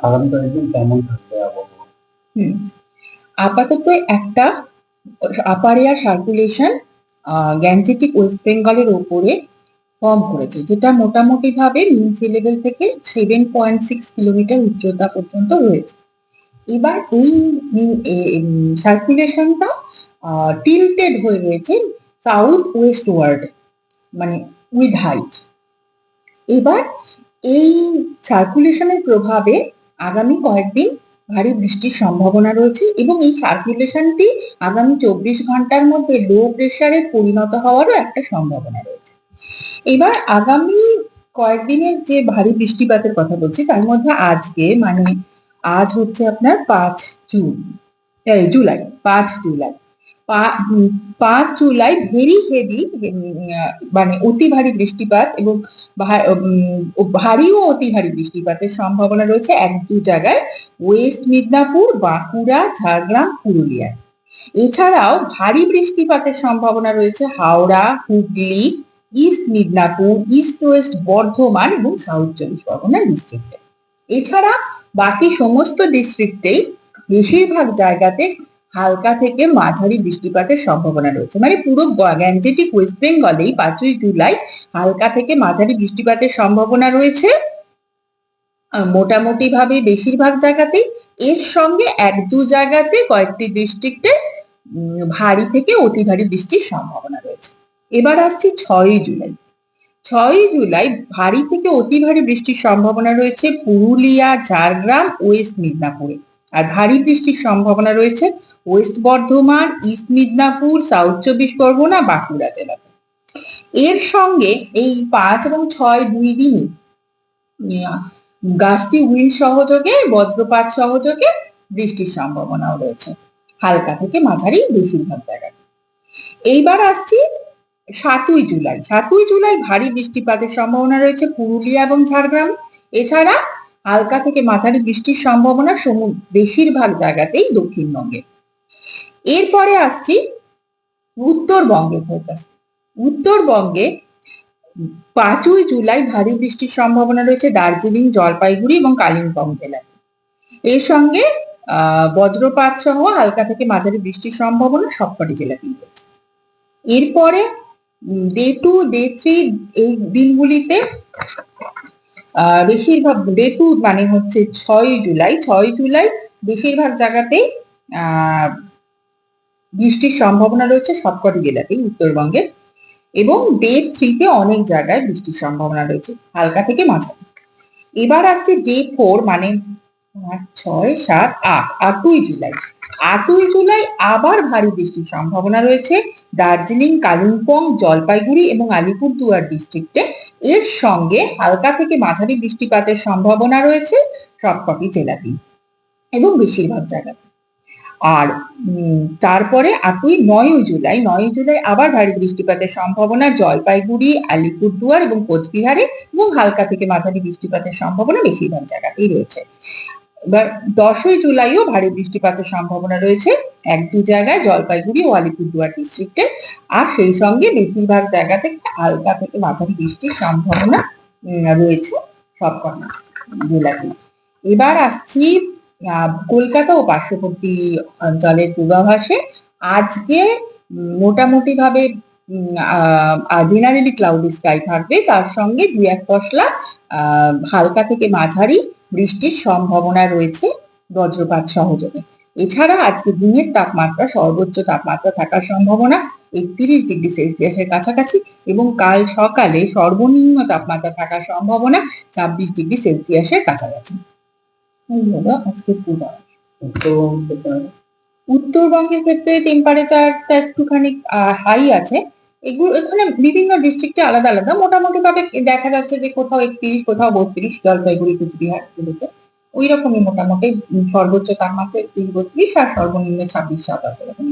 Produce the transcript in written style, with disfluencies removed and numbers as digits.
আগামী কয়েকদিন কেমন থাকবে আবহাওয়া? হুম আপাতত একটা আপার এয়ার সার্কুলেশন গ্যাঞ্জেটিক ওয়েস্ট বেঙ্গলের ওপরে ফর্ম করেছে, যেটা মোটামুটি ভাবে মিন সি লেভেল থেকে 7.6 কিলোমিটার উচ্চতা পর্যন্ত রয়েছে। এবার এই সার্কুলেশনটা টিল্টেড হয়ে রয়েছে সাউথ ওয়েস্ট ওয়ার্ড, মানে উইথ হাইট। এবার এই সার্কুলেশনের প্রভাবে আগামী কয়েকদিন ভারী বৃষ্টির সম্ভাবনা রয়েছে এবং এই সার্কুলেশনটি আগামী 24 ঘন্টার মধ্যে লো প্রেসারে পরিণত হওয়ারও একটা সম্ভাবনা রয়েছে। এবার আগামী কয়েকদিনের যে ভারী বৃষ্টিপাতের কথা বলছি তার মধ্যে আজকে, মানে আজ হচ্ছে আপনার 5 জুলাই, 5 জুলাই, 5 জুলাই ভেরি হেভি, মানে অতি ভারী বৃষ্টিপাত এবং ভারী ও অতি ভারী বৃষ্টিপাতের সম্ভাবনা রয়েছে এক দু জায়গায়, ওয়েস্ট মিদনাপুর, বাঁকুড়া, ঝাড়গ্রাম, পুরুলিয়া। এছাড়াও ভারী বৃষ্টিপাতের সম্ভাবনা রয়েছে Howrah, Hooghly, east Midnapore, east West Bardhaman এবং সাউথ 24 পরগনা ডিস্ট্রিক্টে। এছাড়া বাকি সমস্ত ডিস্ট্রিক্টেই বেশিরভাগ জায়গাতে হালকা থেকে মাঝারি বৃষ্টিপাতের সম্ভাবনা রয়েছে, মানে পুরো গ্যাঞ্জেটিক ওয়েস্ট বেঙ্গলেই 5 জুলাই হালকা থেকে মাঝারি বৃষ্টিপাতের সম্ভাবনা রয়েছে মোটামুটি ভাবে বেশিরভাগ জায়গাতেই। এর সঙ্গে এক দু জায়গাতে কয়েকটি ডিস্ট্রিক্টে ভারী থেকে অতি ভারী বৃষ্টির সম্ভাবনা রয়েছে। এবার আসছি 6 জুলাই। 6 জুলাই ভারী থেকে অতি ভারী বৃষ্টির সম্ভাবনা রয়েছে পুরুলিয়া, ঝাড়গ্রাম, ওয়েস্ট মিদনাপুরে। আর ভারী বৃষ্টির সম্ভাবনা রয়েছে West Bardhaman, east Midnapore, south 24 Pargana, Bankura জেলাতে। এর সঙ্গে এই 5 এবং 6 দুই দিনই গাছটি উইন্ড সহযোগে, বজ্রপাত সহযোগে বৃষ্টির সম্ভাবনাও রয়েছে হালকা থেকে মাঝারি বেশিরভাগ জায়গায়। এইবার আসছি 7 জুলাই। 7 জুলাই ভারী বৃষ্টিপাতের সম্ভাবনা রয়েছে পুরুলিয়া এবং ঝাড়গ্রাম। এছাড়া হালকা থেকে মাঝারি বৃষ্টির সম্ভাবনা বেশিরভাগ জায়গাতেই দক্ষিণবঙ্গে। এরপরে আসছি উত্তরবঙ্গের ফোকাস। উত্তরবঙ্গে 5 জুলাই ভারী বৃষ্টির সম্ভাবনা রয়েছে দার্জিলিং, জলপাইগুড়ি এবং কালিম্পং জেলায়। এর সঙ্গে বজ্রপাত সহ হালকা থেকে মাঝারি বৃষ্টির সম্ভাবনা সবকটি জেলাতেই রয়েছে। এরপরে ডে 2, ডে 3 এই দিনগুলিতে বেশিরভাগ, ডে 2 মানে হচ্ছে 6 জুলাই, 6 জুলাই বেশিরভাগ জায়গাতেই বৃষ্টির সম্ভাবনা রয়েছে সবকটি জেলাতেই উত্তরবঙ্গের, এবং ডে 3 তে অনেক জায়গায় বৃষ্টির সম্ভাবনা রয়েছে হালকা থেকে মাঝারি। এবার আসছে ডে 4, মানে 5, 6, 7, 8, 8ই জুলাই। 8ই জুলাই আবার ভারী বৃষ্টির সম্ভাবনা রয়েছে দার্জিলিং, কালিম্পং, জলপাইগুড়ি এবং আলিপুরদুয়ার ডিস্ট্রিক্টে। এর সঙ্গে হালকা থেকে মাঝারি বৃষ্টিপাতের সম্ভাবনা রয়েছে সবকটি জেলাতেই এবং বেশিরভাগ জায়গাতে। আর তারপরে 9ই জুলাই, 9ই জুলাই আবার ভারী বৃষ্টিপাতের সম্ভাবনা জলপাইগুড়ি, আলিপুরদুয়ার এবং কোচবিহারে এবং হালকা থেকে মাঝারি বৃষ্টিপাতের সম্ভাবনা বেশিরভাগ জায়গাতেই রয়েছে। এবার 10ই জুলাইও ভারী বৃষ্টিপাতের সম্ভাবনা রয়েছে এক দু জায়গায় জলপাইগুড়ি ও আলিপুরদুয়ার ডিস্ট্রিক্টে, আর সেই সঙ্গে বেশিরভাগ জায়গাতে হালকা থেকে মাঝারি বৃষ্টির সম্ভাবনা রয়েছে সবকটা জেলাতেই। এবার আসছি কলকাতা ও পার্শ্ববর্তী অঞ্চলের পূর্বাভাসে। আজকে মোটামুটি ভাবে জেনারেলি ক্লাউডি স্কাই থাকবে, তার সঙ্গে দুই এক পশলা হালকা থেকে মাঝারি বৃষ্টির সম্ভাবনা রয়েছে বজ্রপাত সহযোগে। এছাড়া আজকে দিনের তাপমাত্রা, সর্বোচ্চ তাপমাত্রা থাকার সম্ভাবনা 31 ডিগ্রি সেলসিয়াসের কাছাকাছি এবং কাল সকালে সর্বনিম্ন তাপমাত্রা থাকার সম্ভাবনা 26 ডিগ্রি সেলসিয়াসের কাছাকাছি। এই হলো আজকের পূর্বাভাস। উত্তরবঙ্গের ক্ষেত্রে টেম্পারেচারটা একটুখানি হাই আছে। এগুলো এখানে বিভিন্ন ডিস্ট্রিক্টে আলাদা আলাদা, মোটামুটি ভাবে দেখা যাচ্ছে যে কোথাও 31, কোথাও 32, জলপাইগুড়ি, কুচবিহার গুলোতে ওই রকমই মোটামুটি সর্বোচ্চ তাপমাত্রা 31, 32 আর সর্বনিম্ন 26, 27 এরকম।